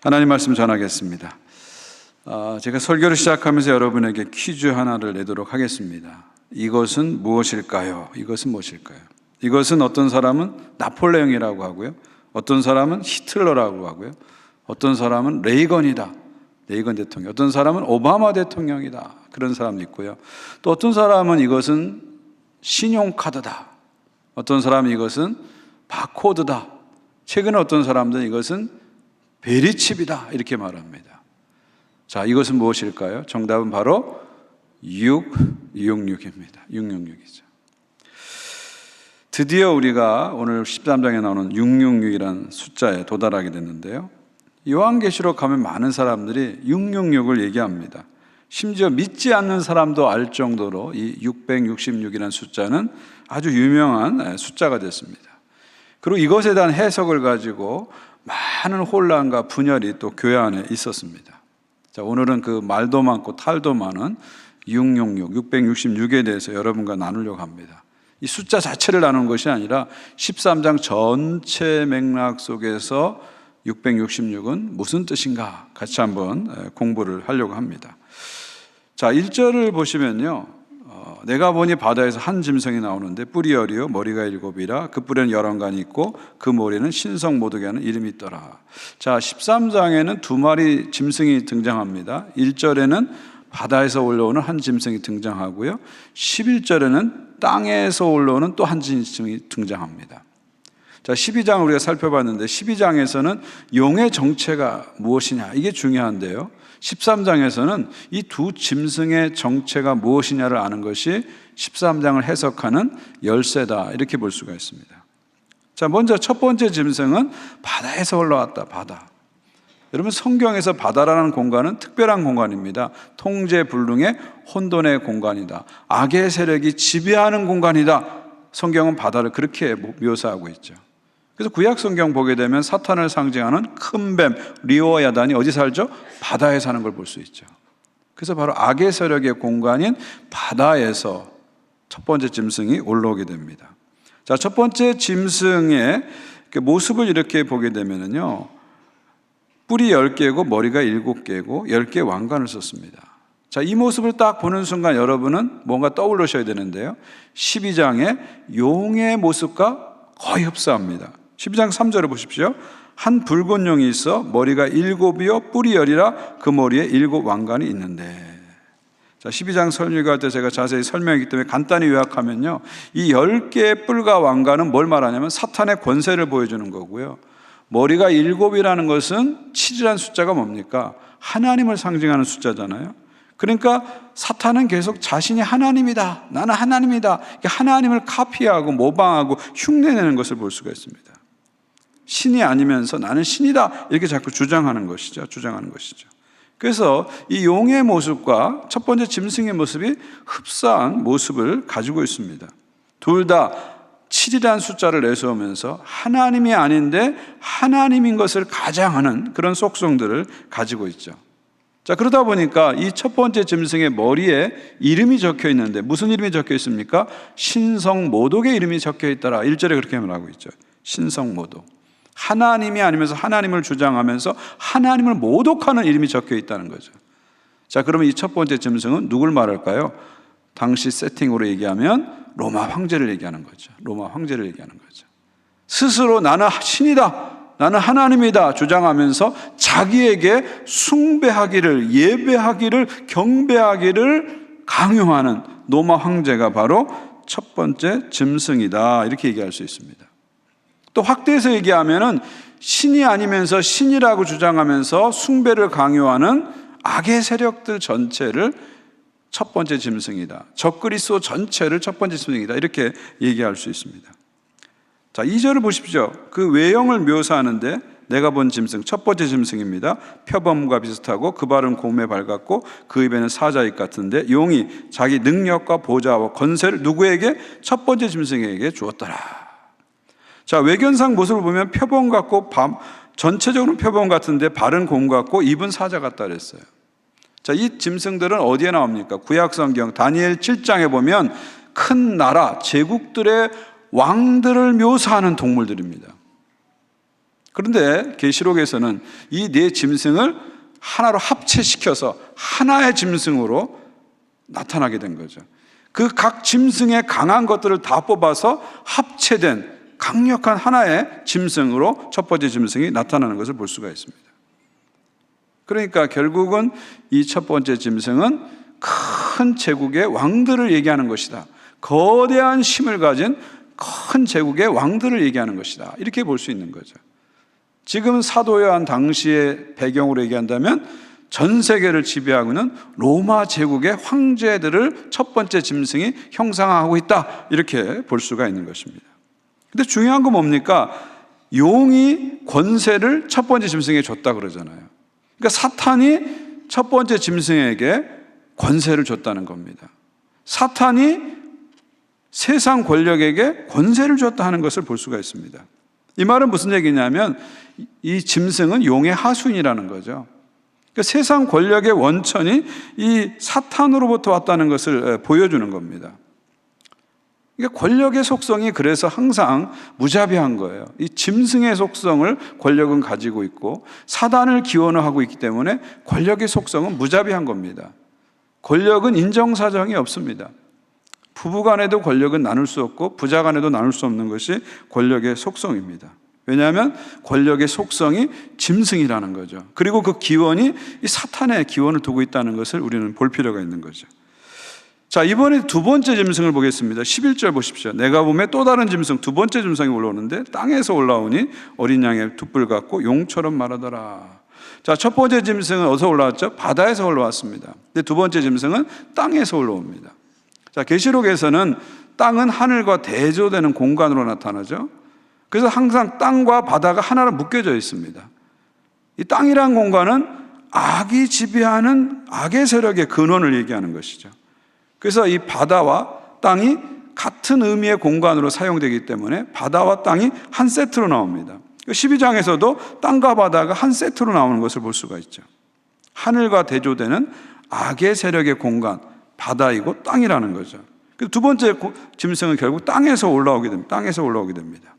하나님 말씀 전하겠습니다. 제가 설교를 시작하면서 여러분에게 퀴즈 하나를 내도록 하겠습니다. 이것은 무엇일까요? 이것은 무엇일까요? 이것은 어떤 사람은 나폴레옹이라고 하고요, 어떤 사람은 히틀러라고 하고요, 어떤 사람은 레이건이다, 레이건 대통령, 어떤 사람은 오바마 대통령이다, 그런 사람도 있고요. 또 어떤 사람은 이것은 신용카드다, 어떤 사람은 이것은 바코드다, 최근에 어떤 사람들은 이것은 베리칩이다, 이렇게 말합니다. 자, 이것은 무엇일까요? 정답은 바로 666입니다. 666이죠. 드디어 우리가 오늘 13장에 나오는 666이라는 숫자에 도달하게 됐는데요, 요한계시록 가면 많은 사람들이 666을 얘기합니다. 심지어 믿지 않는 사람도 알 정도로 이 666이라는 숫자는 아주 유명한 숫자가 됐습니다. 그리고 이것에 대한 해석을 가지고 많은 혼란과 분열이 또 교회 안에 있었습니다. 자, 오늘은 그 말도 많고 탈도 많은 666에 대해서 여러분과 나누려고 합니다. 이 숫자 자체를 나누는 것이 아니라 13장 전체 맥락 속에서 666은 무슨 뜻인가 같이 한번 공부를 하려고 합니다. 자, 1절을 보시면요, 내가 보니 바다에서 한 짐승이 나오는데 뿔이 여리요 머리가 7이라 그 뿔에는 11관이 있고 그 머리에는 신성 모독에 하는 이름이 있더라. 자, 13장에는 두 마리 짐승이 등장합니다. 1절에는 바다에서 올라오는 한 짐승이 등장하고요, 11절에는 땅에서 올라오는 또 한 짐승이 등장합니다. 자, 12장을 우리가 살펴봤는데 12장에서는 용의 정체가 무엇이냐, 이게 중요한데요, 13장에서는 이 두 짐승의 정체가 무엇이냐를 아는 것이 13장을 해석하는 열쇠다, 이렇게 볼 수가 있습니다. 자, 먼저 첫 번째 짐승은 바다에서 올라왔다. 바다. 여러분, 성경에서 바다라는 공간은 특별한 공간입니다. 통제불능의 혼돈의 공간이다. 악의 세력이 지배하는 공간이다. 성경은 바다를 그렇게 묘사하고 있죠. 그래서 구약 성경 보게 되면 사탄을 상징하는 큰 뱀 리오야단이 어디 살죠? 바다에 사는 걸 볼 수 있죠. 그래서 바로 악의 세력의 공간인 바다에서 첫 번째 짐승이 올라오게 됩니다. 자, 첫 번째 짐승의 모습을 이렇게 보게 되면요, 뿔이 10개고 머리가 7개고 10개 왕관을 썼습니다. 자, 이 모습을 딱 보는 순간 여러분은 뭔가 떠올르셔야 되는데요, 12장의 용의 모습과 거의 흡사합니다. 12장 3절을 보십시오. 한 붉은 용이 있어 머리가 7이요 뿔이 10이라 그 머리에 7 왕관이 있는데. 자, 12장 설명할 때 제가 자세히 설명했기 때문에 간단히 요약하면요, 이 10개의 뿔과 왕관은 뭘 말하냐면 사탄의 권세를 보여주는 거고요, 머리가 7이라는 것은 7이라는 숫자가 뭡니까? 하나님을 상징하는 숫자잖아요. 그러니까 사탄은 계속 자신이 하나님이다, 나는 하나님이다, 하나님을 카피하고 모방하고 흉내내는 것을 볼 수가 있습니다. 신이 아니면서 나는 신이다, 이렇게 자꾸 주장하는 것이죠. 그래서 이 용의 모습과 첫 번째 짐승의 모습이 흡사한 모습을 가지고 있습니다. 둘 다 7이라는 숫자를 내세우면서 하나님이 아닌데 하나님인 것을 가장하는 그런 속성들을 가지고 있죠. 자, 그러다 보니까 이 첫 번째 짐승의 머리에 이름이 적혀 있는데 무슨 이름이 적혀 있습니까? 신성 모독의 이름이 적혀 있더라. 1절에 그렇게 말하고 있죠. 신성 모독. 하나님이 아니면서 하나님을 주장하면서 하나님을 모독하는 이름이 적혀 있다는 거죠. 자, 그러면 이 첫 번째 짐승은 누굴 말할까요? 당시 세팅으로 얘기하면 로마 황제를 얘기하는 거죠. 로마 황제를 얘기하는 거죠. 스스로 나는 신이다, 나는 하나님이다 주장하면서 자기에게 숭배하기를, 예배하기를, 경배하기를 강요하는 로마 황제가 바로 첫 번째 짐승이다, 이렇게 얘기할 수 있습니다. 또 확대해서 얘기하면은 신이 아니면서 신이라고 주장하면서 숭배를 강요하는 악의 세력들 전체를 첫 번째 짐승이다, 적그리스도 전체를 첫 번째 짐승이다, 이렇게 얘기할 수 있습니다. 자, 2절을 보십시오. 그 외형을 묘사하는데 내가 본 짐승, 첫 번째 짐승입니다. 표범과 비슷하고 그 발은 곰에 밝았고 그 입에는 사자입 같은데 용이 자기 능력과 보좌와 권세를 누구에게? 첫 번째 짐승에게 주었더라. 자, 외견상 모습을 보면 표범 같고 전체적으로 표범 같은데 발은 곰 같고 입은 사자 같다 그랬어요. 자, 이 짐승들은 어디에 나옵니까? 구약성경 다니엘 7장에 보면 큰 나라, 제국들의 왕들을 묘사하는 동물들입니다. 그런데 계시록에서는 이 네 짐승을 하나로 합체시켜서 하나의 짐승으로 나타나게 된 거죠. 그 각 짐승의 강한 것들을 다 뽑아서 합체된 강력한 하나의 짐승으로 첫 번째 짐승이 나타나는 것을 볼 수가 있습니다. 그러니까 결국은 이 첫 번째 짐승은 큰 제국의 왕들을 얘기하는 것이다. 거대한 힘을 가진 큰 제국의 왕들을 얘기하는 것이다. 이렇게 볼 수 있는 거죠. 지금 사도 요한 당시의 배경으로 얘기한다면 전 세계를 지배하고 있는 로마 제국의 황제들을 첫 번째 짐승이 형상화하고 있다. 이렇게 볼 수가 있는 것입니다. 근데 중요한 건 뭡니까? 용이 권세를 첫 번째 짐승에게 줬다 그러잖아요. 그러니까 사탄이 첫 번째 짐승에게 권세를 줬다는 겁니다. 사탄이 세상 권력에게 권세를 줬다 하는 것을 볼 수가 있습니다. 이 말은 무슨 얘기냐면 이 짐승은 용의 하수인이라는 거죠. 그러니까 세상 권력의 원천이 이 사탄으로부터 왔다는 것을 보여주는 겁니다. 그러니까 권력의 속성이 그래서 항상 무자비한 거예요. 이 짐승의 속성을 권력은 가지고 있고 사단을 기원하고 있기 때문에 권력의 속성은 무자비한 겁니다. 권력은 인정사정이 없습니다. 부부간에도 권력은 나눌 수 없고 부자간에도 나눌 수 없는 것이 권력의 속성입니다. 왜냐하면 권력의 속성이 짐승이라는 거죠. 그리고 그 기원이 이 사탄의 기원을 두고 있다는 것을 우리는 볼 필요가 있는 거죠. 자, 이번에 두 번째 짐승을 보겠습니다. 11절 보십시오. 내가 보매 또 다른 짐승, 두 번째 짐승이 올라오는데 땅에서 올라오니 어린 양의 두 뿔 같고 용처럼 말하더라. 자, 첫 번째 짐승은 어디서 올라왔죠? 바다에서 올라왔습니다. 근데 두 번째 짐승은 땅에서 올라옵니다. 자, 계시록에서는 땅은 하늘과 대조되는 공간으로 나타나죠. 그래서 항상 땅과 바다가 하나로 묶여져 있습니다. 이 땅이란 공간은 악이 지배하는 악의 세력의 근원을 얘기하는 것이죠. 그래서 이 바다와 땅이 같은 의미의 공간으로 사용되기 때문에 바다와 땅이 한 세트로 나옵니다. 12장에서도 땅과 바다가 한 세트로 나오는 것을 볼 수가 있죠. 하늘과 대조되는 악의 세력의 공간, 바다이고 땅이라는 거죠. 두 번째 짐승은 결국 땅에서 올라오게 됩니다. 땅에서 올라오게 됩니다.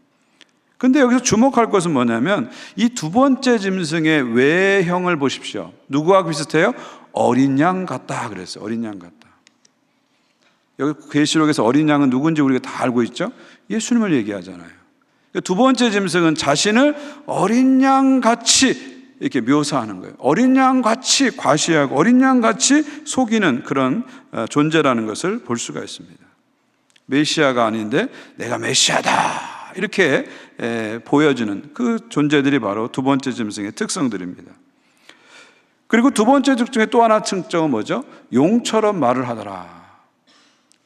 근데 여기서 주목할 것은 뭐냐면 이 두 번째 짐승의 외형을 보십시오. 누구와 비슷해요? 어린 양 같다 그랬어요. 어린 양 같다. 여기 계시록에서 어린 양은 누군지 우리가 다 알고 있죠? 예수님을 얘기하잖아요. 두 번째 짐승은 자신을 어린 양 같이 이렇게 묘사하는 거예요. 어린 양 같이 과시하고 어린 양 같이 속이는 그런 존재라는 것을 볼 수가 있습니다. 메시아가 아닌데 내가 메시아다 이렇게 보여지는 그 존재들이 바로 두 번째 짐승의 특성들입니다. 그리고 두 번째 특징의 또 하나 특징은 뭐죠? 용처럼 말을 하더라.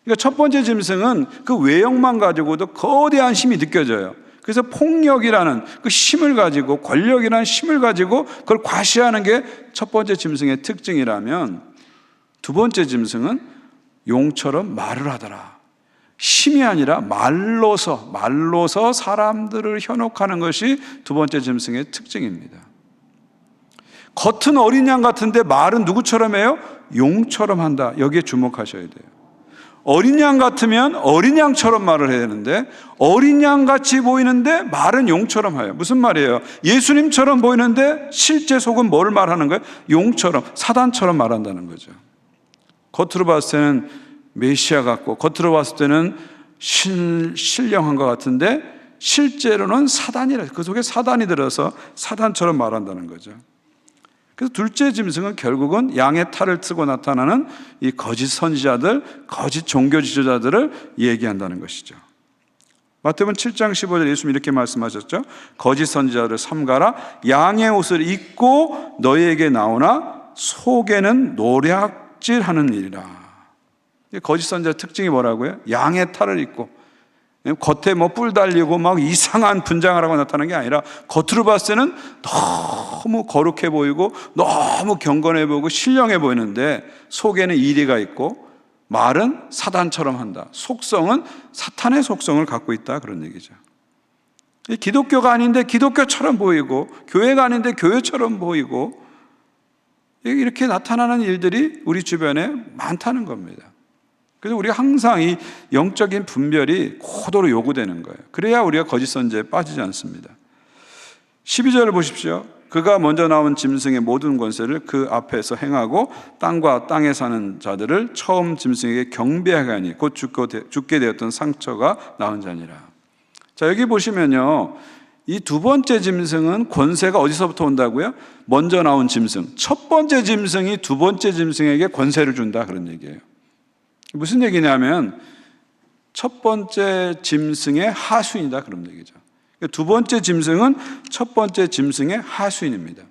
그러니까 첫 번째 짐승은 그 외형만 가지고도 거대한 힘이 느껴져요. 그래서 폭력이라는 그 힘을 가지고 권력이라는 힘을 가지고 그걸 과시하는 게 첫 번째 짐승의 특징이라면 두 번째 짐승은 용처럼 말을 하더라. 힘이 아니라 말로서 사람들을 현혹하는 것이 두 번째 짐승의 특징입니다. 겉은 어린 양 같은데 말은 누구처럼 해요? 용처럼 한다. 여기에 주목하셔야 돼요. 어린 양 같으면 어린 양처럼 말을 해야 되는데 어린 양 같이 보이는데 말은 용처럼 해요. 무슨 말이에요? 예수님처럼 보이는데 실제 속은 뭘 말하는 거예요? 용처럼, 사단처럼 말한다는 거죠. 겉으로 봤을 때는 메시아 같고 겉으로 봤을 때는 신령한 것 같은데 실제로는 사단이라, 그 속에 사단이 들어서 사단처럼 말한다는 거죠. 그래서 둘째 짐승은 결국은 양의 탈을 트고 나타나는 이 거짓 선지자들, 거짓 종교 지도자들을 얘기한다는 것이죠. 마태복음 7장 15절 예수님 이렇게 말씀하셨죠. 거짓 선지자들을 삼가라. 양의 옷을 입고 너희에게 나오나 속에는 노략질하는 일이라. 거짓 선지자 특징이 뭐라고요? 양의 탈을 입고 겉에 뭐 뿔 달리고 막 이상한 분장을 하고 나타나는 게 아니라 겉으로 봤을 때는 너무 거룩해 보이고 너무 경건해 보이고 신령해 보이는데 속에는 이리가 있고 말은 사단처럼 한다. 속성은 사탄의 속성을 갖고 있다. 그런 얘기죠. 기독교가 아닌데 기독교처럼 보이고 교회가 아닌데 교회처럼 보이고 이렇게 나타나는 일들이 우리 주변에 많다는 겁니다. 그래서 우리가 항상 이 영적인 분별이 고도로 요구되는 거예요. 그래야 우리가 거짓 선지자에 빠지지 않습니다. 12절을 보십시오. 그가 먼저 나온 짐승의 모든 권세를 그 앞에서 행하고 땅과 땅에 사는 자들을 처음 짐승에게 경배하게 하니 곧 죽게 되었던 상처가 나은 자니라. 자, 여기 보시면요, 이 두 번째 짐승은 권세가 어디서부터 온다고요? 먼저 나온 짐승, 첫 번째 짐승이 두 번째 짐승에게 권세를 준다, 그런 얘기예요. 무슨 얘기냐면 첫 번째 짐승의 하수인이다, 그런 얘기죠. 두 번째 짐승은 첫 번째 짐승의 하수인입니다.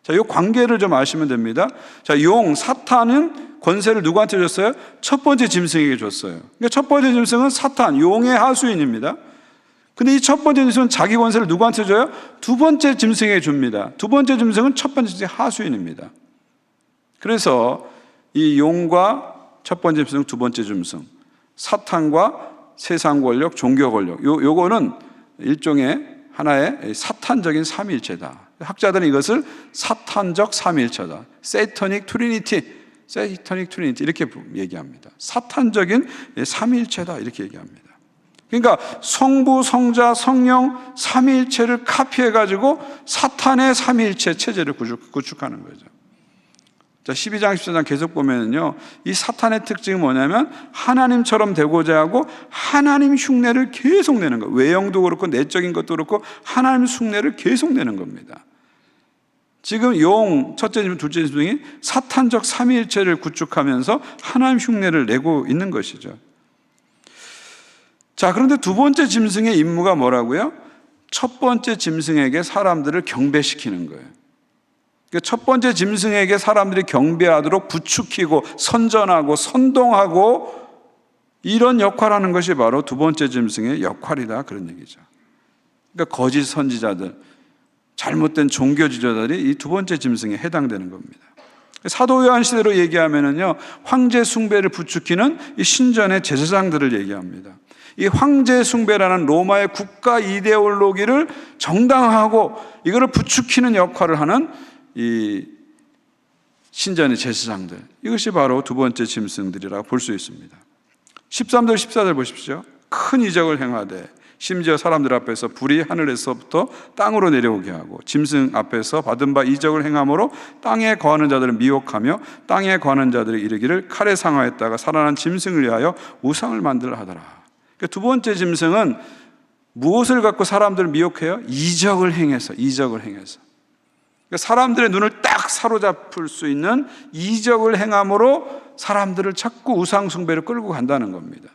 자, 이 관계를 좀 아시면 됩니다. 자, 사탄은 권세를 누구한테 줬어요? 첫 번째 짐승에게 줬어요. 그러니까 첫 번째 짐승은 사탄, 용의 하수인입니다. 근데 이 첫 번째 짐승은 자기 권세를 누구한테 줘요? 두 번째 짐승에게 줍니다. 두 번째 짐승은 첫 번째 짐승의 하수인입니다. 그래서 이 용과 첫 번째 짐승, 두 번째 짐승, 사탄과 세상 권력, 종교 권력, 요거는 일종의 하나의 사탄적인 삼위일체다. 학자들은 이것을 사탄적 삼위일체다. 세이터닉 트리니티 이렇게 얘기합니다. 사탄적인 삼위일체다, 이렇게 얘기합니다. 그러니까 성부, 성자, 성령 삼위일체를 카피해가지고 사탄의 삼위일체 체제를 구축하는 거죠. 자, 12장, 14장 계속 보면요, 이 사탄의 특징이 뭐냐면 하나님처럼 되고자 하고 하나님 흉내를 계속 내는 거예요. 외형도 그렇고 내적인 것도 그렇고 하나님 흉내를 계속 내는 겁니다. 지금 첫째 짐승, 둘째 짐승이 사탄적 삼위일체를 구축하면서 하나님 흉내를 내고 있는 것이죠. 자, 그런데 두 번째 짐승의 임무가 뭐라고요? 첫 번째 짐승에게 사람들을 경배시키는 거예요. 첫 번째 짐승에게 사람들이 경배하도록 부추기고 선전하고 선동하고 이런 역할을 하는 것이 바로 두 번째 짐승의 역할이다, 그런 얘기죠. 그러니까 거짓 선지자들, 잘못된 종교 지도자들이 이 두 번째 짐승에 해당되는 겁니다. 사도 요한 시대로 얘기하면은요, 황제 숭배를 부추기는 이 신전의 제사장들을 얘기합니다. 이 황제 숭배라는 로마의 국가 이데올로기를 정당화하고 이거를 부추기는 역할을 하는 이 신전의 제사장들, 이것이 바로 두 번째 짐승들이라고 볼 수 있습니다. 13절 14절 보십시오. 큰 이적을 행하되 심지어 사람들 앞에서 불이 하늘에서부터 땅으로 내려오게 하고 짐승 앞에서 받은 바 이적을 행함으로 땅에 거하는 자들을 미혹하며 땅에 거하는 자들이 이르기를 칼에 상하였다가 살아난 짐승을 위하여 우상을 만들라 하더라. 그러니까 두 번째 짐승은 무엇을 갖고 사람들을 미혹해요? 이적을 행해서. 그러니까 사람들의 눈을 딱 사로잡을 수 있는 이적을 행함으로 사람들을 자꾸 우상 숭배로 끌고 간다는 겁니다.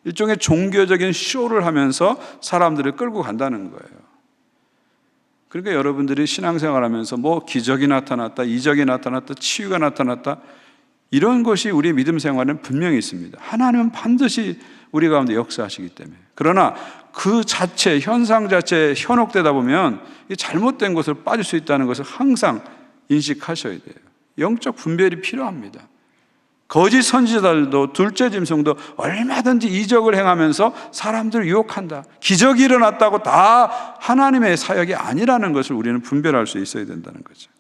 일종의 종교적인 쇼를 하면서 사람들을 끌고 간다는 거예요. 그러니까 여러분들이 신앙생활하면서 뭐 기적이 나타났다, 이적이 나타났다, 치유가 나타났다, 이런 것이 우리 믿음 생활에는 분명히 있습니다. 하나님은 반드시 우리 가운데 역사하시기 때문에. 그러나 그 자체, 현상 자체에 현혹되다 보면 잘못된 것으로 빠질 수 있다는 것을 항상 인식하셔야 돼요. 영적 분별이 필요합니다. 거짓 선지자들도 둘째 짐승도 얼마든지 이적을 행하면서 사람들을 유혹한다. 기적이 일어났다고 다 하나님의 사역이 아니라는 것을 우리는 분별할 수 있어야 된다는 거죠.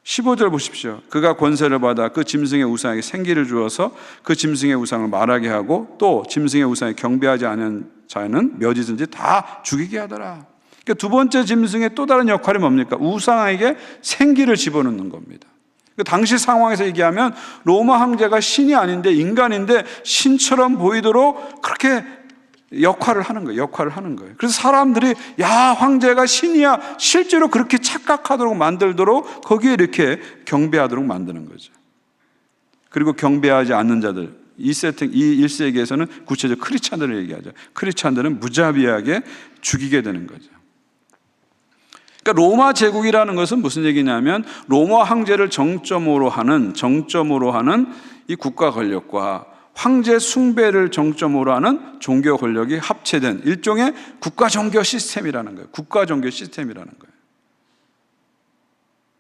15절 보십시오. 그가 권세를 받아 그 짐승의 우상에게 생기를 주어서 그 짐승의 우상을 말하게 하고 또 짐승의 우상에 경배하지 않은 자는 몇이든지 다 죽이게 하더라. 그러니까 두 번째 짐승의 또 다른 역할이 뭡니까? 우상에게 생기를 집어넣는 겁니다. 당시 상황에서 얘기하면 로마 황제가 신이 아닌데 인간인데 신처럼 보이도록 그렇게 역할을 하는 거예요. 그래서 사람들이 야, 황제가 신이야, 실제로 그렇게 착각하도록 만들도록 거기에 이렇게 경배하도록 만드는 거죠. 그리고 경배하지 않는 자들, 이 1세기에서는 구체적으로 크리스찬들을 얘기하죠. 크리스찬들은 무자비하게 죽이게 되는 거죠. 그러니까 로마 제국이라는 것은 무슨 얘기냐면 로마 황제를 정점으로 하는 이 국가 권력과 황제 숭배를 정점으로 하는 종교 권력이 합체된 일종의 국가 종교 시스템이라는 거예요.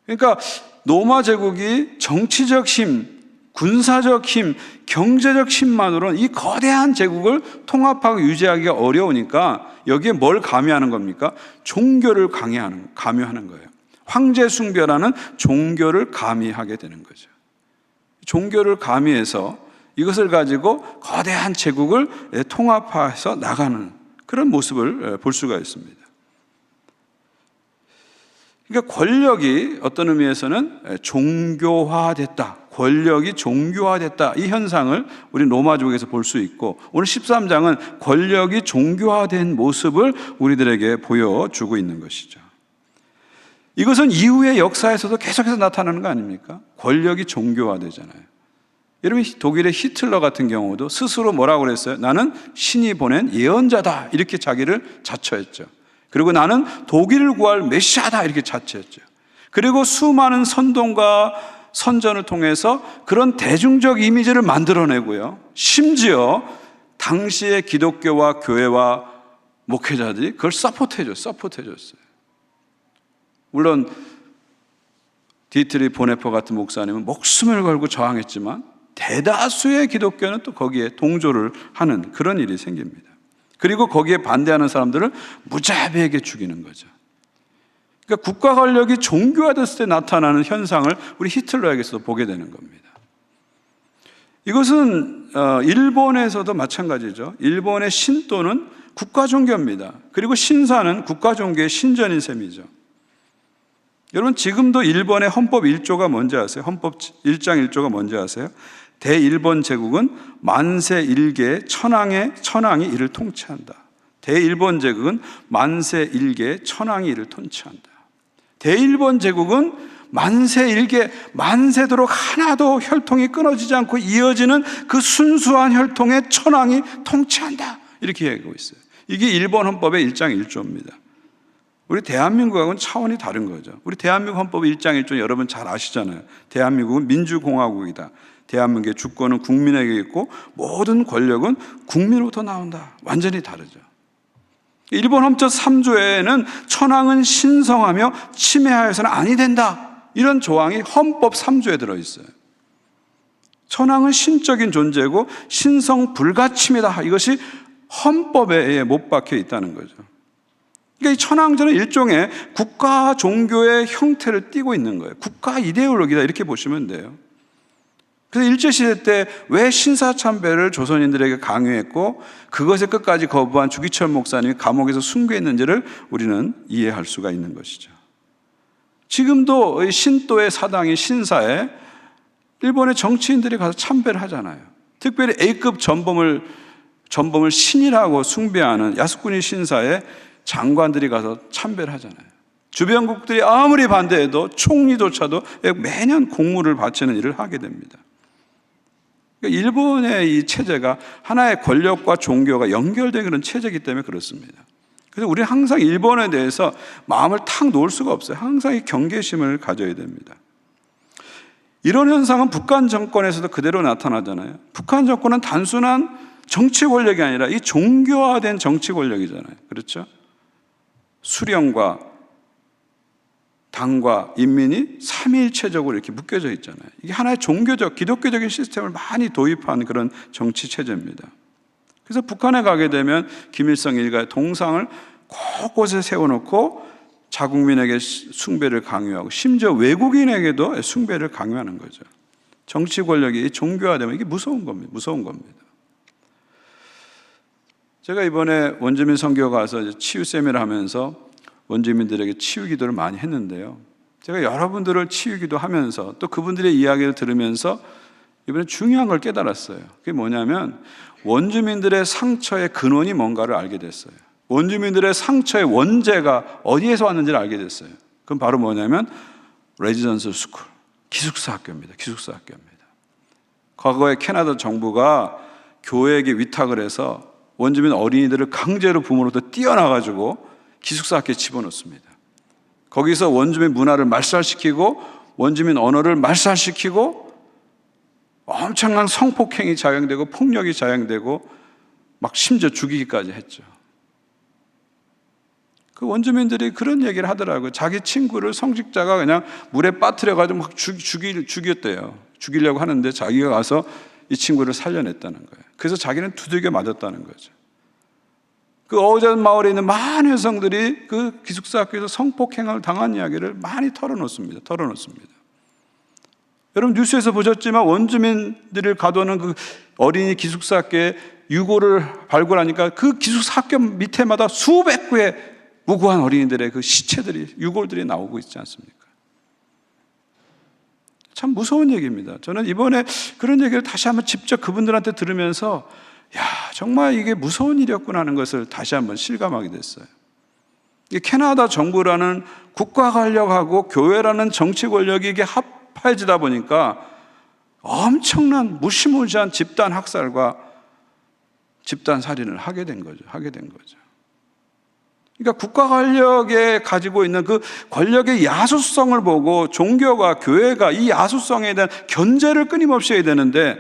그러니까 로마 제국이 정치적 힘, 군사적 힘, 경제적 힘만으로는 이 거대한 제국을 통합하고 유지하기가 어려우니까 여기에 뭘 가미하는 겁니까? 종교를 가미하는 거예요. 황제 숭배라는 종교를 가미하게 되는 거죠. 종교를 가미해서 이것을 가지고 거대한 제국을 통합해서 나가는 그런 모습을 볼 수가 있습니다. 그러니까 권력이 어떤 의미에서는 종교화됐다. 권력이 종교화됐다. 이 현상을 우리 로마족에서 볼 수 있고, 오늘 13장은 권력이 종교화된 모습을 우리들에게 보여주고 있는 것이죠. 이것은 이후의 역사에서도 계속해서 나타나는 거 아닙니까? 권력이 종교화되잖아요. 여러분, 독일의 히틀러 같은 경우도 스스로 뭐라고 그랬어요? 나는 신이 보낸 예언자다. 이렇게 자기를 자처했죠. 그리고 나는 독일을 구할 메시아다. 이렇게 자처했죠. 그리고 수많은 선동과 선전을 통해서 그런 대중적 이미지를 만들어내고요. 심지어 당시의 기독교와 교회와 목회자들이 그걸 서포트해줬어요. 물론 디트리 보네퍼 같은 목사님은 목숨을 걸고 저항했지만 대다수의 기독교는 또 거기에 동조를 하는 그런 일이 생깁니다. 그리고 거기에 반대하는 사람들을 무자비하게 죽이는 거죠. 그러니까 국가 권력이 종교화됐을 때 나타나는 현상을 우리 히틀러에게서도 보게 되는 겁니다. 이것은 일본에서도 마찬가지죠. 일본의 신도는 국가 종교입니다. 그리고 신사는 국가 종교의 신전인 셈이죠. 여러분, 지금도 일본의 헌법 1조가 뭔지 아세요? 헌법 1장 1조가 뭔지 아세요? 대일본 제국은 만세 일개 천황이 이를 통치한다. 대일본 제국은 만세 일개 천황이 이를 통치한다. 대일본 제국은 만세 일개, 만세도록 하나도 혈통이 끊어지지 않고 이어지는 그 순수한 혈통의 천황이 통치한다. 이렇게 얘기하고 있어요. 이게 일본 헌법의 1장 1조입니다. 우리 대한민국하고는 차원이 다른 거죠. 우리 대한민국 헌법 1장 1조 여러분 잘 아시잖아요. 대한민국은 민주공화국이다. 대한민국의 주권은 국민에게 있고 모든 권력은 국민으로부터 나온다. 완전히 다르죠. 일본 헌법 3조에는 천황은 신성하며 침해하여서는 아니 된다. 이런 조항이 헌법 3조에 들어있어요. 천황은 신적인 존재고 신성 불가침이다. 이것이 헌법에 못 박혀 있다는 거죠. 그러니까 이 천황제는 일종의 국가 종교의 형태를 띠고 있는 거예요. 국가 이데올로기다 이렇게 보시면 돼요. 그래서 일제시대 때 왜 신사참배를 조선인들에게 강요했고 그것을 끝까지 거부한 주기철 목사님이 감옥에서 순교했는지를 우리는 이해할 수가 있는 것이죠. 지금도 신도의 사당이 신사에 일본의 정치인들이 가서 참배를 하잖아요. 특별히 A급 전범을 신이라고 숭배하는 야스쿠니 신사에 장관들이 가서 참배를 하잖아요. 주변국들이 아무리 반대해도 총리조차도 매년 공물을 바치는 일을 하게 됩니다. 그러니까 일본의 이 체제가 하나의 권력과 종교가 연결된 그런 체제이기 때문에 그렇습니다. 그래서 우리는 항상 일본에 대해서 마음을 탁 놓을 수가 없어요. 항상 이 경계심을 가져야 됩니다. 이런 현상은 북한 정권에서도 그대로 나타나잖아요. 북한 정권은 단순한 정치 권력이 아니라 이 종교화된 정치 권력이잖아요. 그렇죠? 수령과 당과 인민이 삼위일체적으로 이렇게 묶여져 있잖아요. 이게 하나의 종교적, 기독교적인 시스템을 많이 도입한 그런 정치 체제입니다. 그래서 북한에 가게 되면 김일성 일가의 동상을 곳곳에 세워놓고 자국민에게 숭배를 강요하고 심지어 외국인에게도 숭배를 강요하는 거죠. 정치 권력이 종교화되면 이게 무서운 겁니다. 무서운 겁니다. 제가 이번에 원주민 선교 가서 치유 세미나를 하면서 원주민들에게 치유 기도를 많이 했는데요. 제가 여러분들을 치유 기도하면서 또 그분들의 이야기를 들으면서 이번에 중요한 걸 깨달았어요. 그게 뭐냐면 원주민들의 상처의 근원이 뭔가를 알게 됐어요. 원주민들의 상처의 원죄가 어디에서 왔는지를 알게 됐어요. 그건 바로 뭐냐면 레지던셜 스쿨, 기숙사 학교입니다. 기숙사 학교입니다. 과거에 캐나다 정부가 교회에게 위탁을 해서 원주민 어린이들을 강제로 부모로부터 떼어놔가지고 기숙사 학교에 집어넣습니다. 거기서 원주민 문화를 말살시키고 원주민 언어를 말살시키고 엄청난 성폭행이 자행되고 폭력이 자행되고 막 심지어 죽이기까지 했죠. 그 원주민들이 그런 얘기를 하더라고요. 자기 친구를 성직자가 그냥 물에 빠뜨려가지고 막 죽였대요. 죽이려고 하는데 자기가 가서 이 친구를 살려냈다는 거예요. 그래서 자기는 두들겨 맞았다는 거죠. 그 어우전 마을에 있는 많은 여성들이 그 기숙사 학교에서 성폭행을 당한 이야기를 많이 털어놓습니다. 여러분 뉴스에서 보셨지만 원주민들을 가두는 그 어린이 기숙사 학교에 유골을 발굴하니까 그 기숙사 학교 밑에마다 수백 구의 무고한 어린이들의 그 시체들이, 유골들이 나오고 있지 않습니까? 참 무서운 얘기입니다. 저는 이번에 그런 얘기를 다시 한번 직접 그분들한테 들으면서 야, 정말 이게 무서운 일이었구나 하는 것을 다시 한번 실감하게 됐어요. 이 캐나다 정부라는 국가 권력하고 교회라는 정치 권력이 이게 합해지다 보니까 엄청난 무시무시한 집단 학살과 집단 살인을 하게 된 거죠. 그러니까 국가 권력에 가지고 있는 그 권력의 야수성을 보고 종교가, 교회가 이 야수성에 대한 견제를 끊임없이 해야 되는데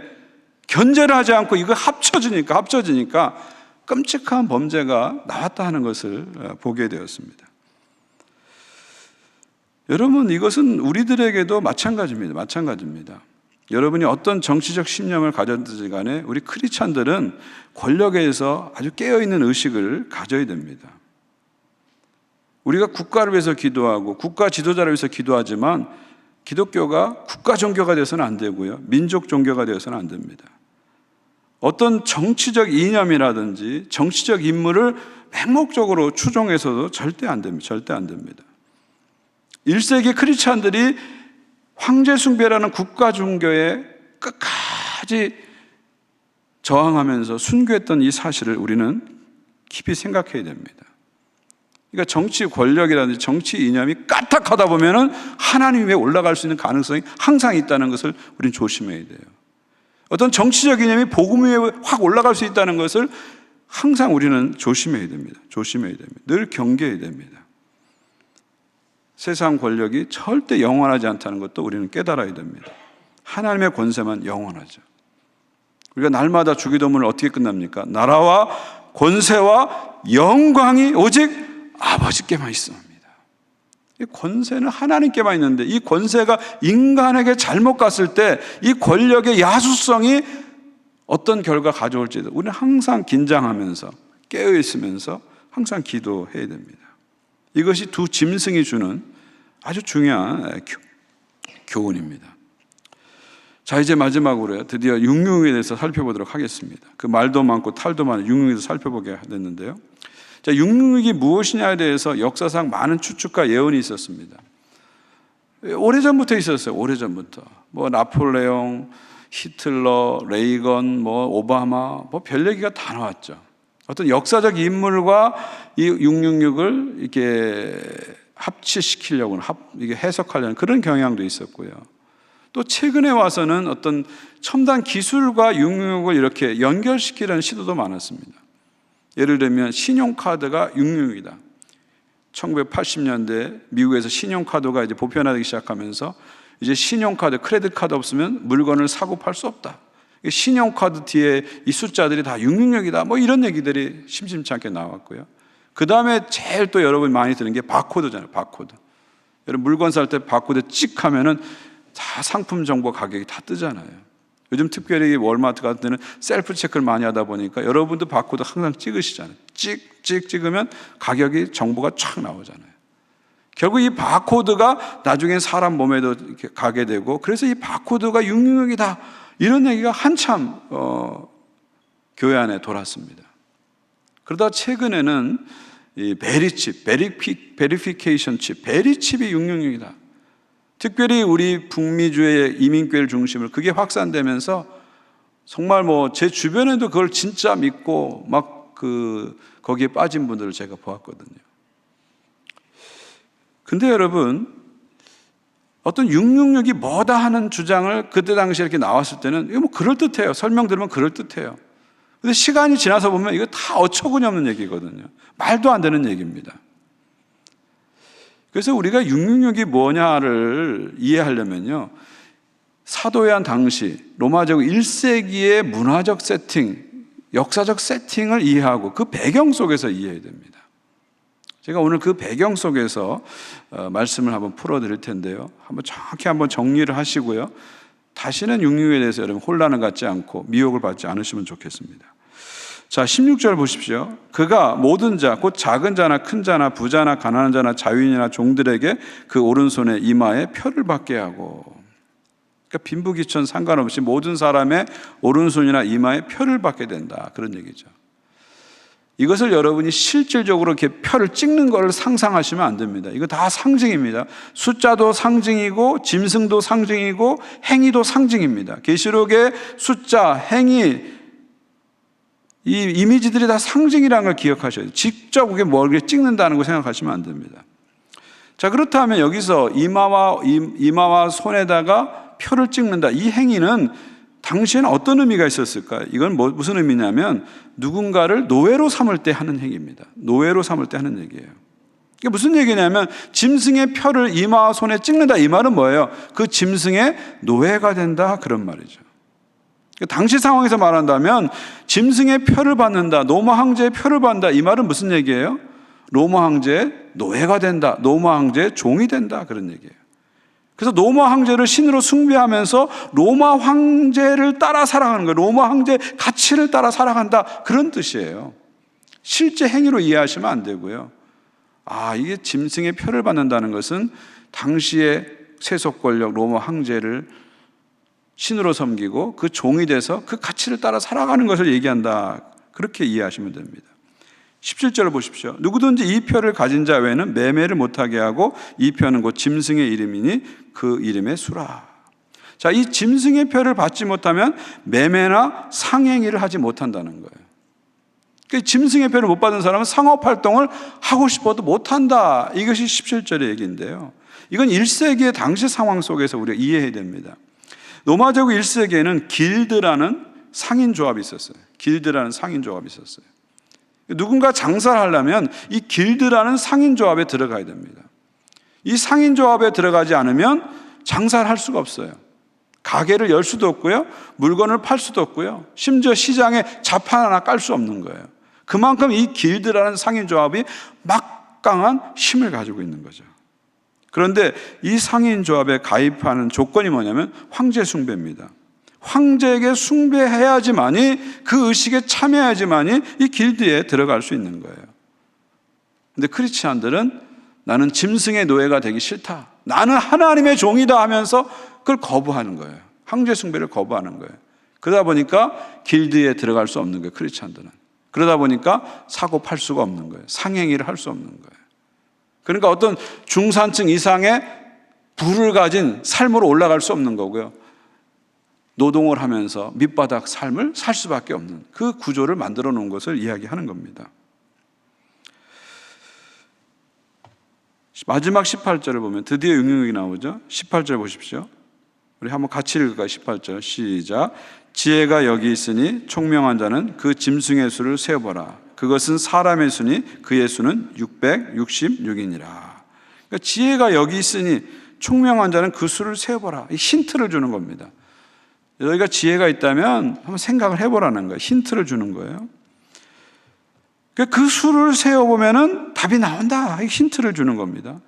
견제를 하지 않고 이거 합쳐지니까 끔찍한 범죄가 나왔다 하는 것을 보게 되었습니다. 여러분, 이것은 우리들에게도 마찬가지입니다. 여러분이 어떤 정치적 신념을 가졌든지 간에 우리 크리스찬들은 권력에 의해서 아주 깨어있는 의식을 가져야 됩니다. 우리가 국가를 위해서 기도하고 국가 지도자를 위해서 기도하지만 기독교가 국가 종교가 되어서는 안 되고요, 민족 종교가 되어서는 안 됩니다. 어떤 정치적 이념이라든지 정치적 인물을 맹목적으로 추종해서도 절대 안 됩니다. 1세기 크리스찬들이 황제 숭배라는 국가 종교에 끝까지 저항하면서 순교했던 이 사실을 우리는 깊이 생각해야 됩니다. 그러니까 정치 권력이라든지 정치 이념이 까딱하다 보면은 하나님 위에 올라갈 수 있는 가능성이 항상 있다는 것을 우리는 조심해야 돼요. 어떤 정치적 이념이 복음 위에 확 올라갈 수 있다는 것을 항상 우리는 조심해야 됩니다. 늘 경계해야 됩니다. 세상 권력이 절대 영원하지 않다는 것도 우리는 깨달아야 됩니다. 하나님의 권세만 영원하죠. 우리가 날마다 주기도문을 어떻게 끝납니까? 나라와 권세와 영광이 오직 아버지께만 있습니다. 이 권세는 하나님께만 있는데 이 권세가 인간에게 잘못 갔을 때 이 권력의 야수성이 어떤 결과 가져올지도 우리는 항상 긴장하면서 깨어있으면서 항상 기도해야 됩니다. 이것이 두 짐승이 주는 아주 중요한 교훈입니다. 자, 이제 마지막으로 드디어 육류에 대해서 살펴보도록 하겠습니다. 그 말도 많고 탈도 많은 육류에 대해서 살펴보게 됐는데요. 자, 육류이 무엇이냐에 대해서 역사상 많은 추측과 예언이 있었습니다. 오래전부터 있었어요. 뭐 나폴레옹, 히틀러, 레이건, 뭐 오바마, 뭐 별 얘기가 다 나왔죠. 어떤 역사적 인물과 이 666을 이렇게 합치시키려고는 이게 해석하려는 그런 경향도 있었고요. 또 최근에 와서는 어떤 첨단 기술과 666을 이렇게 연결시키려는 시도도 많았습니다. 예를 들면 신용카드가 666이다. 1980년대 미국에서 신용카드가 이제 보편화되기 시작하면서 이제 신용카드, 크레딧 카드 없으면 물건을 사고 팔 수 없다. 신용카드 뒤에 이 숫자들이 다 666이다. 뭐 이런 얘기들이 심심치 않게 나왔고요. 그 다음에 제일 또 여러분이 많이 드는 게 바코드잖아요. 바코드. 여러분 물건 살 때 바코드 찍 하면은 다 상품 정보 가격이 다 뜨잖아요. 요즘 특별히 월마트 같은 데는 셀프 체크를 많이 하다 보니까 여러분도 바코드 항상 찍으시잖아요. 찍으면 가격이 정보가 쫙 나오잖아요. 결국 이 바코드가 나중에 사람 몸에도 이렇게 가게 되고 그래서 이 바코드가 666이다. 이런 얘기가 한참 교회 안에 돌았습니다. 그러다 최근에는 이 베리칩, 베리피케이션 칩, 베리칩이 666이다. 특별히 우리 북미주의 이민교회를 중심으로 그게 확산되면서 정말 뭐 제 주변에도 그걸 진짜 믿고 막 거기에 빠진 분들을 제가 보았거든요. 근데 여러분, 어떤 666이 뭐다 하는 주장을 그때 당시에 이렇게 나왔을 때는 이거 뭐 그럴듯해요. 설명 들으면 그럴듯해요. 근데 시간이 지나서 보면 이거 다 어처구니 없는 얘기거든요. 말도 안 되는 얘기입니다. 그래서 우리가 666이 뭐냐를 이해하려면요, 사도요한 당시 로마 제국 1세기의 문화적 세팅, 역사적 세팅을 이해하고 그 배경 속에서 이해해야 됩니다. 제가 오늘 그 배경 속에서 말씀을 한번 풀어드릴 텐데요, 한번 정확히 한번 정리를 하시고요, 다시는 666에 대해서 여러분 혼란을 갖지 않고 미혹을 받지 않으시면 좋겠습니다. 자, 16절 보십시오. 그가 모든 자, 곧 작은 자나 큰 자나 부자나 가난한 자나 자유인이나 종들에게 그 오른손에 이마에 표를 받게 하고, 그러니까 빈부귀천 상관없이 모든 사람의 오른손이나 이마에 표를 받게 된다, 그런 얘기죠. 이것을 여러분이 실질적으로 이렇게 표를 찍는 걸 상상하시면 안 됩니다. 이거 다 상징입니다. 숫자도 상징이고 짐승도 상징이고 행위도 상징입니다. 계시록의 숫자, 행위, 이 이미지들이 다 상징이라는 걸 기억하셔야 돼요. 직접 그게 뭘 찍는다는 거 생각하시면 안 됩니다. 자, 그렇다면 여기서 이마와 손에다가 표를 찍는다. 이 행위는 당시에는 어떤 의미가 있었을까요? 이건 무슨 의미냐면 누군가를 노예로 삼을 때 하는 행위입니다. 노예로 삼을 때 하는 얘기예요. 이게 무슨 얘기냐면 짐승의 표를 이마와 손에 찍는다. 이 말은 뭐예요? 그 짐승의 노예가 된다. 그런 말이죠. 당시 상황에서 말한다면 짐승의 표를 받는다. 로마 황제의 표를 받는다. 이 말은 무슨 얘기예요? 로마 황제의 노예가 된다. 로마 황제의 종이 된다. 그런 얘기예요. 그래서 로마 황제를 신으로 숭배하면서 로마 황제를 따라 살아가는 거예요. 로마 황제의 가치를 따라 살아간다. 그런 뜻이에요. 실제 행위로 이해하시면 안 되고요. 이게 짐승의 표를 받는다는 것은 당시의 세속 권력 로마 황제를 신으로 섬기고 그 종이 돼서 그 가치를 따라 살아가는 것을 얘기한다. 그렇게 이해하시면 됩니다. 17절을 보십시오. 누구든지 이 표를 가진 자 외에는 매매를 못하게 하고 이 표는 곧 짐승의 이름이니 그 이름의 수라. 자, 이 짐승의 표를 받지 못하면 매매나 상행위를 하지 못한다는 거예요. 그러니까 짐승의 표를 못 받은 사람은 상업활동을 하고 싶어도 못한다. 이것이 17절의 얘기인데요. 이건 1세기의 당시 상황 속에서 우리가 이해해야 됩니다. 로마 제국 1세기에는 길드라는 상인조합이 있었어요. 길드라는 상인조합이 있었어요. 누군가 장사를 하려면 이 길드라는 상인조합에 들어가야 됩니다. 이 상인조합에 들어가지 않으면 장사를 할 수가 없어요. 가게를 열 수도 없고요. 물건을 팔 수도 없고요. 심지어 시장에 자판 하나 깔 수 없는 거예요. 그만큼 이 길드라는 상인조합이 막강한 힘을 가지고 있는 거죠. 그런데 이 상인조합에 가입하는 조건이 뭐냐면 황제 숭배입니다. 황제에게 숭배해야지만이 그 의식에 참여해야지만이 이 길드에 들어갈 수 있는 거예요. 근데 크리스찬들은 나는 짐승의 노예가 되기 싫다. 나는 하나님의 종이다 하면서 그걸 거부하는 거예요. 황제 숭배를 거부하는 거예요. 그러다 보니까 길드에 들어갈 수 없는 거예요. 크리스찬들은. 그러다 보니까 사고 팔 수가 없는 거예요. 상행위를 할 수 없는 거예요. 그러니까 어떤 중산층 이상의 부를 가진 삶으로 올라갈 수 없는 거고요. 노동을 하면서 밑바닥 삶을 살 수밖에 없는 그 구조를 만들어 놓은 것을 이야기하는 겁니다. 마지막 18절을 보면 드디어 응용이 나오죠. 18절 보십시오. 우리 한번 같이 읽을까요? 18절 시작. 지혜가 여기 있으니 총명한 자는 그 짐승의 수를 세어보라. 그것은 사람의 수니 그의 수는 666이니라. 그러니까 지혜가 여기 있으니 총명한 자는 그 수를 세어보라. 힌트를 주는 겁니다. 너희가 지혜가 있다면 한번 생각을 해보라는 거예요. 힌트를 주는 거예요. 그 수를 세어보면 답이 나온다. 힌트를 주는 겁니다.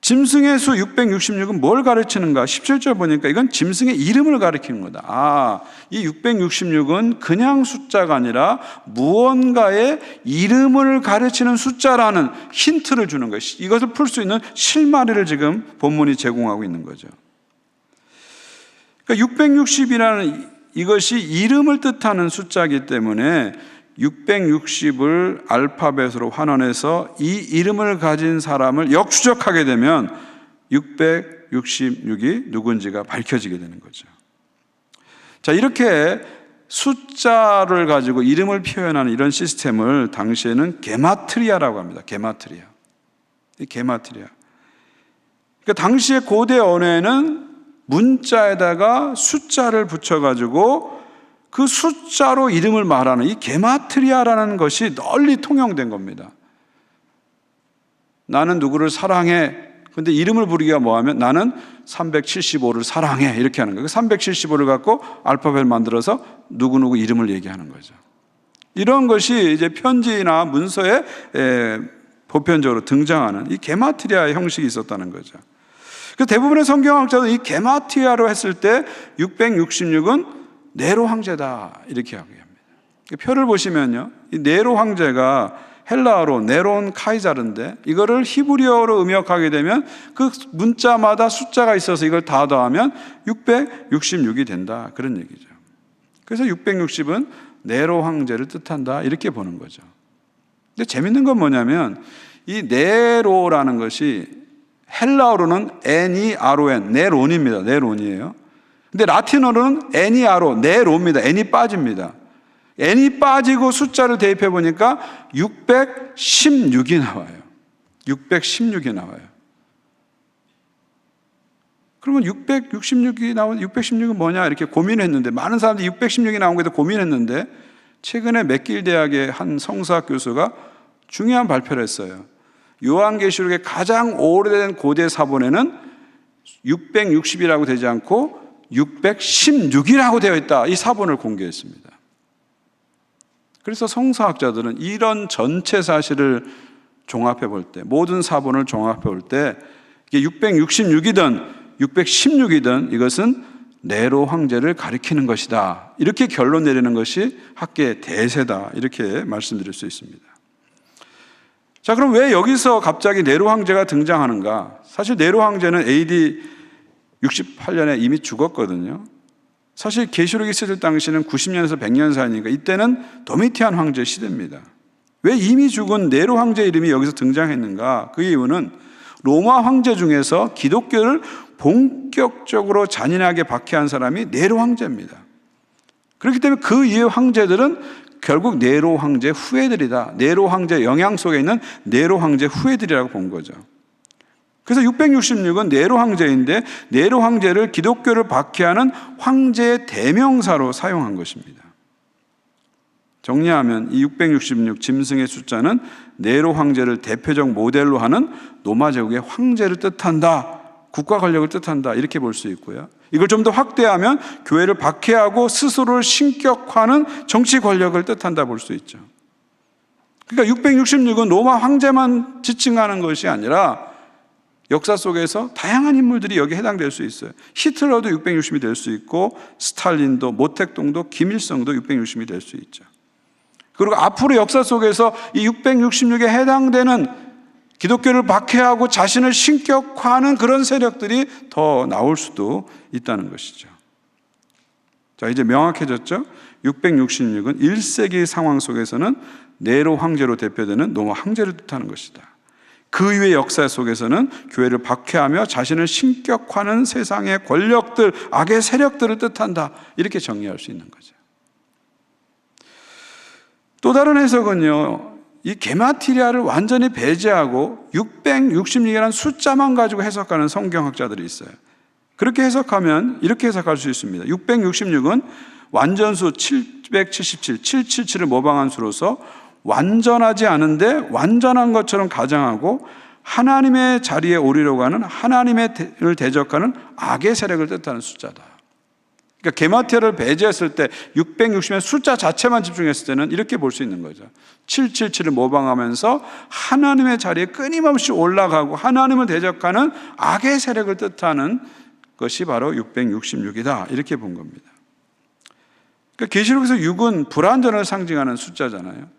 짐승의 수 666은 뭘 가르치는가? 17절 보니까 이건 짐승의 이름을 가리키는 거다. 이 666은 그냥 숫자가 아니라 무언가의 이름을 가르치는 숫자라는 힌트를 주는 거예요. 이것을 풀 수 있는 실마리를 지금 본문이 제공하고 있는 거죠. 그러니까 660이라는 이것이 이름을 뜻하는 숫자이기 때문에 660을 알파벳으로 환원해서 이 이름을 가진 사람을 역추적하게 되면 666이 누군지가 밝혀지게 되는 거죠. 자, 이렇게 숫자를 가지고 이름을 표현하는 이런 시스템을 당시에는 게마트리아라고 합니다. 게마트리아. 그러니까 당시의 고대 언어에는 문자에다가 숫자를 붙여가지고 그 숫자로 이름을 말하는 이 게마트리아라는 것이 널리 통용된 겁니다. 나는 누구를 사랑해. 근데 이름을 부르기가 뭐하면 나는 375를 사랑해. 이렇게 하는 거예요. 375를 갖고 알파벳을 만들어서 누구누구 이름을 얘기하는 거죠. 이런 것이 이제 편지나 문서에 보편적으로 등장하는 이 게마트리아의 형식이 있었다는 거죠. 대부분의 성경학자도 이 게마트리아로 했을 때 666은 네로 황제다 이렇게 하고요. 표를 보시면요, 이 네로 황제가 헬라어로 네론 카이자르인데 이거를 히브리어로 음역하게 되면 그 문자마다 숫자가 있어서 이걸 다 더하면 666이 된다 그런 얘기죠. 그래서 660은 네로 황제를 뜻한다 이렇게 보는 거죠. 근데 재밌는 건 뭐냐면 이 네로라는 것이 헬라어로는 N-E-R-O-N, 네론입니다. 네론이에요. 근데 라틴어로는 N-E-R-O, 네로입니다. N이 빠집니다. N이 빠지고 숫자를 대입해 보니까 616이 나와요. 616이 나와요. 그러면 616이 나온 616은 뭐냐 이렇게 고민했는데, 많은 사람들이 616이 나온 것에 대해서 고민했는데, 최근에 맥길 대학의 한 성서학 교수가 중요한 발표를 했어요. 요한계시록의 가장 오래된 고대 사본에는 660이라고 되지 않고 616이라고 되어 있다. 이 사본을 공개했습니다. 그래서 성서학자들은 이런 전체 사실을 종합해 볼 때, 모든 사본을 종합해 볼 때 이게 666이든 616이든 이것은 네로 황제를 가리키는 것이다. 이렇게 결론 내리는 것이 학계의 대세다. 이렇게 말씀드릴 수 있습니다. 자, 그럼 왜 여기서 갑자기 네로 황제가 등장하는가? 사실 네로 황제는 AD 68년에 이미 죽었거든요. 사실 계시록이 쓰일 당시는 90년에서 100년 사이니까 이때는 도미티안 황제 시대입니다. 왜 이미 죽은 네로 황제 이름이 여기서 등장했는가? 그 이유는 로마 황제 중에서 기독교를 본격적으로 잔인하게 박해한 사람이 네로 황제입니다. 그렇기 때문에 그 이후의 황제들은 결국 네로 황제 후예들이다. 네로 황제 영향 속에 있는 네로 황제 후예들이라고 본 거죠. 그래서 666은 네로 황제인데, 네로 황제를 기독교를 박해하는 황제의 대명사로 사용한 것입니다. 정리하면 이 666 짐승의 숫자는 네로 황제를 대표적 모델로 하는 로마 제국의 황제를 뜻한다. 국가 권력을 뜻한다. 이렇게 볼 수 있고요. 이걸 좀 더 확대하면 교회를 박해하고 스스로를 신격화하는 정치 권력을 뜻한다 볼 수 있죠. 그러니까 666은 로마 황제만 지칭하는 것이 아니라 역사 속에서 다양한 인물들이 여기에 해당될 수 있어요. 히틀러도 660이 될 수 있고, 스탈린도, 모택동도, 김일성도 660이 될 수 있죠. 그리고 앞으로 역사 속에서 이 666에 해당되는 기독교를 박해하고 자신을 신격화하는 그런 세력들이 더 나올 수도 있다는 것이죠. 자, 이제 명확해졌죠? 666은 1세기 상황 속에서는 네로 황제로 대표되는 로마 황제를 뜻하는 것이다. 그 이후의 역사 속에서는 교회를 박해하며 자신을 신격화하는 세상의 권력들, 악의 세력들을 뜻한다. 이렇게 정리할 수 있는 거죠. 또 다른 해석은요, 이 게마티리아를 완전히 배제하고 666이라는 숫자만 가지고 해석하는 성경학자들이 있어요. 그렇게 해석하면 이렇게 해석할 수 있습니다. 666은 완전수 777, 777을 모방한 수로서 완전하지 않은데 완전한 것처럼 가정하고 하나님의 자리에 오르려고 하는, 하나님을 대적하는 악의 세력을 뜻하는 숫자다. 그러니까 게마티아를 배제했을 때 660의 숫자 자체만 집중했을 때는 이렇게 볼 수 있는 거죠. 777을 모방하면서 하나님의 자리에 끊임없이 올라가고 하나님을 대적하는 악의 세력을 뜻하는 것이 바로 666이다. 이렇게 본 겁니다. 그러니까 계시록에서 6은 불완전을 상징하는 숫자잖아요.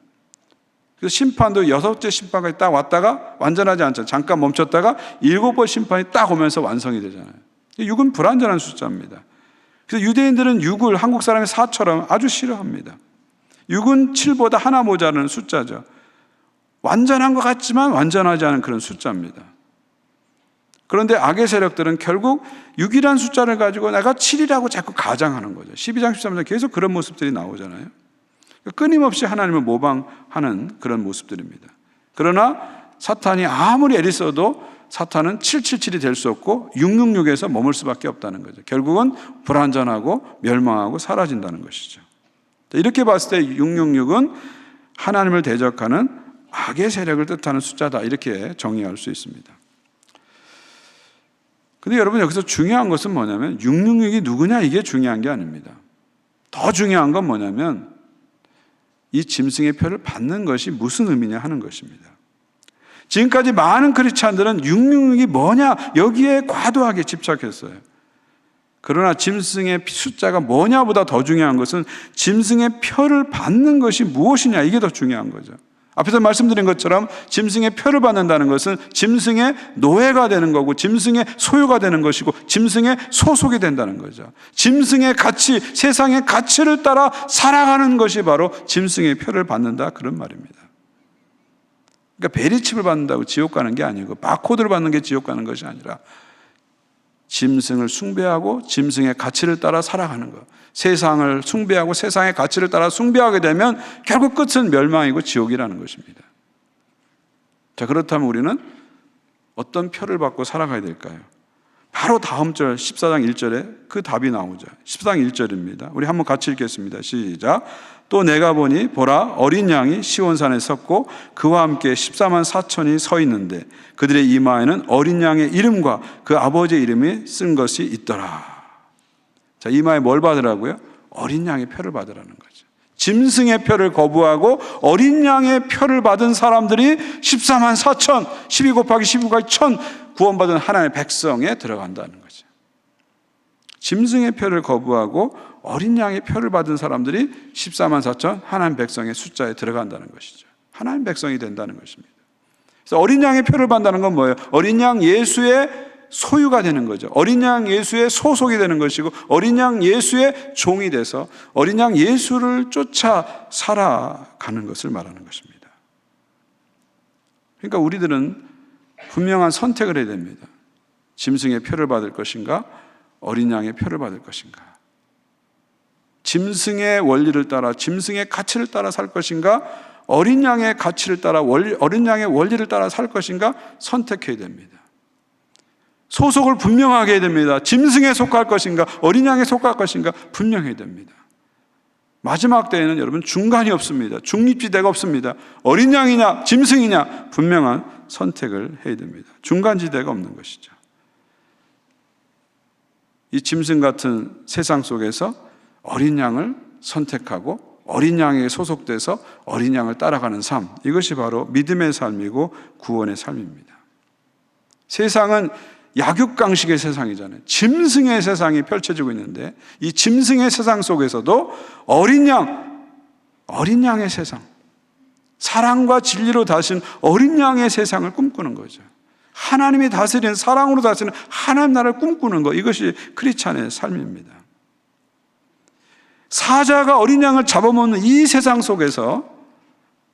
그래서 심판도 6째 심판까지 딱 왔다가 완전하지 않죠. 잠깐 멈췄다가 7번 심판이 딱 오면서 완성이 되잖아요. 6은 불완전한 숫자입니다. 그래서 유대인들은 6을 한국 사람의 4처럼 아주 싫어합니다. 6은 7보다 하나 모자라는 숫자죠. 완전한 것 같지만 완전하지 않은 그런 숫자입니다. 그런데 악의 세력들은 결국 6이라는 숫자를 가지고 내가 7이라고 자꾸 가장하는 거죠. 12장 13장 계속 그런 모습들이 나오잖아요. 끊임없이 하나님을 모방하는 그런 모습들입니다. 그러나 사탄이 아무리 애를 써도 사탄은 777이 될 수 없고 666에서 머물 수밖에 없다는 거죠. 결국은 불완전하고 멸망하고 사라진다는 것이죠. 이렇게 봤을 때 666은 하나님을 대적하는 악의 세력을 뜻하는 숫자다. 이렇게 정의할 수 있습니다. 근데 여러분, 여기서 중요한 것은 뭐냐면 666이 누구냐, 이게 중요한 게 아닙니다. 더 중요한 건 뭐냐면 이 짐승의 표를 받는 것이 무슨 의미냐 하는 것입니다. 지금까지 많은 크리스찬들은 666이 뭐냐, 여기에 과도하게 집착했어요. 그러나 짐승의 숫자가 뭐냐보다 더 중요한 것은 짐승의 표를 받는 것이 무엇이냐, 이게 더 중요한 거죠. 앞에서 말씀드린 것처럼 짐승의 표를 받는다는 것은 짐승의 노예가 되는 거고 짐승의 소유가 되는 것이고 짐승의 소속이 된다는 거죠. 짐승의 가치, 세상의 가치를 따라 살아가는 것이 바로 짐승의 표를 받는다, 그런 말입니다. 그러니까 베리칩을 받는다고 지옥 가는 게 아니고, 바코드를 받는 게 지옥 가는 것이 아니라 짐승을 숭배하고 짐승의 가치를 따라 살아가는 것, 세상을 숭배하고 세상의 가치를 따라 숭배하게 되면 결국 끝은 멸망이고 지옥이라는 것입니다. 자, 그렇다면 우리는 어떤 표를 받고 살아가야 될까요? 바로 다음 절 14장 1절에 그 답이 나오죠. 14장 1절입니다. 우리 한번 같이 읽겠습니다. 시작. 또 내가 보니 보라, 어린 양이 시온산에 섰고 그와 함께 14만 4천이 서 있는데 그들의 이마에는 어린 양의 이름과 그 아버지의 이름이 쓴 것이 있더라. 자, 이마에 뭘 받으라고요? 어린 양의 표를 받으라는 거죠. 짐승의 표를 거부하고 어린 양의 표를 받은 사람들이 14만 4천, 12 곱하기 12 곱하기 1000 구원받은 하나님의 백성에 들어간다는 거죠. 짐승의 표를 거부하고 어린 양의 표를 받은 사람들이 14만 4천 하나님 백성의 숫자에 들어간다는 것이죠. 하나님 백성이 된다는 것입니다. 그래서 어린 양의 표를 받는다는 건 뭐예요? 어린 양 예수의 소유가 되는 거죠. 어린 양 예수의 소속이 되는 것이고 어린 양 예수의 종이 돼서 어린 양 예수를 쫓아 살아가는 것을 말하는 것입니다. 그러니까 우리들은 분명한 선택을 해야 됩니다. 짐승의 표를 받을 것인가? 어린 양의 표를 받을 것인가? 짐승의 원리를 따라 짐승의 가치를 따라 살 것인가? 어린 양의 가치를 따라 어린 양의 원리를 따라 살 것인가? 선택해야 됩니다. 소속을 분명하게 해야 됩니다. 짐승에 속할 것인가? 어린 양에 속할 것인가? 분명해야 됩니다. 마지막 때에는 여러분 중간이 없습니다. 중립지대가 없습니다. 어린 양이냐 짐승이냐 분명한 선택을 해야 됩니다. 중간지대가 없는 것이죠. 이 짐승 같은 세상 속에서 어린 양을 선택하고 어린 양에게 소속돼서 어린 양을 따라가는 삶, 이것이 바로 믿음의 삶이고 구원의 삶입니다. 세상은 약육강식의 세상이잖아요. 짐승의 세상이 펼쳐지고 있는데 이 짐승의 세상 속에서도 어린 양의 세상, 사랑과 진리로 다스린 어린 양의 세상을 꿈꾸는 거죠. 하나님이 다스리는, 사랑으로 다스리는 하나님 나라를 꿈꾸는 것, 이것이 크리스찬의 삶입니다. 사자가 어린 양을 잡아먹는 이 세상 속에서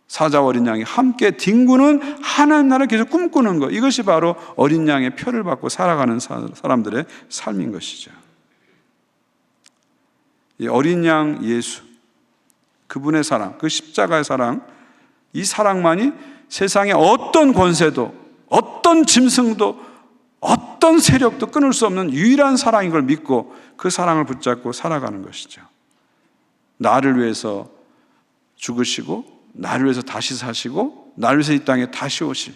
사자와 어린 양이 함께 뒹구는 하나님 나라를 계속 꿈꾸는 것, 이것이 바로 어린 양의 표를 받고 살아가는 사람들의 삶인 것이죠. 이 어린 양 예수, 그분의 사랑, 그 십자가의 사랑, 이 사랑만이 세상의 어떤 권세도, 어떤 짐승도, 어떤 세력도 끊을 수 없는 유일한 사랑인 걸 믿고 그 사랑을 붙잡고 살아가는 것이죠. 나를 위해서 죽으시고 나를 위해서 다시 사시고 나를 위해서 이 땅에 다시 오실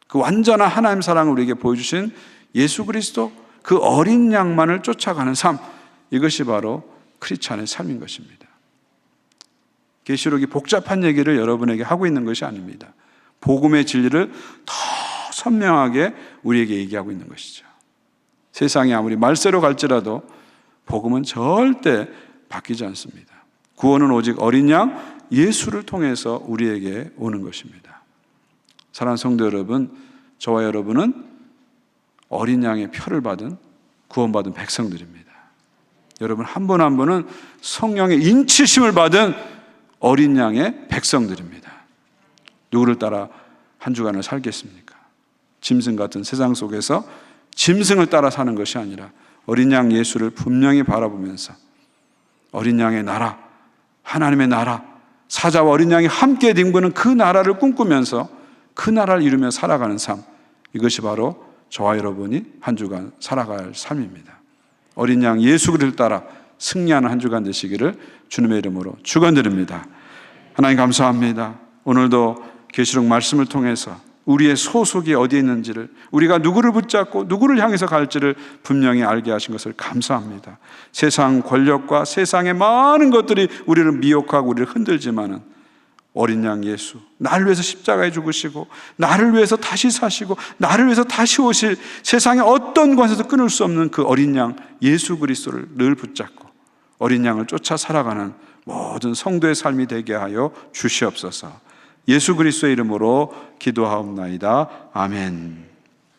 그 완전한 하나님 사랑을 우리에게 보여주신 예수 그리스도, 그 어린 양만을 쫓아가는 삶, 이것이 바로 크리스찬의 삶인 것입니다. 계시록이 복잡한 얘기를 여러분에게 하고 있는 것이 아닙니다. 복음의 진리를 더 선명하게 우리에게 얘기하고 있는 것이죠. 세상이 아무리 말세로 갈지라도 복음은 절대 바뀌지 않습니다. 구원은 오직 어린 양 예수를 통해서 우리에게 오는 것입니다. 사랑하는 성도 여러분, 저와 여러분은 어린 양의 표를 받은 구원받은 백성들입니다. 여러분 한 분 한 분은 성령의 인치심을 받은 어린 양의 백성들입니다. 누구를 따라 한 주간을 살겠습니까? 짐승 같은 세상 속에서 짐승을 따라 사는 것이 아니라 어린 양 예수를 분명히 바라보면서 어린 양의 나라, 하나님의 나라, 사자와 어린 양이 함께 뒹구는 그 나라를 꿈꾸면서 그 나라를 이루며 살아가는 삶, 이것이 바로 저와 여러분이 한 주간 살아갈 삶입니다. 어린 양 예수 그리스도를 따라 승리하는 한 주간 되시기를 주님의 이름으로 축원드립니다. 하나님 감사합니다. 오늘도 계시록 말씀을 통해서 우리의 소속이 어디에 있는지를, 우리가 누구를 붙잡고 누구를 향해서 갈지를 분명히 알게 하신 것을 감사합니다. 세상 권력과 세상의 많은 것들이 우리를 미혹하고 우리를 흔들지만은 어린 양 예수, 나를 위해서 십자가에 죽으시고 나를 위해서 다시 사시고 나를 위해서 다시 오실 세상의 어떤 권세도 끊을 수 없는 그 어린 양 예수 그리스도를 늘 붙잡고 어린 양을 쫓아 살아가는 모든 성도의 삶이 되게 하여 주시옵소서. 예수 그리스도의 이름으로 기도하옵나이다. 아멘.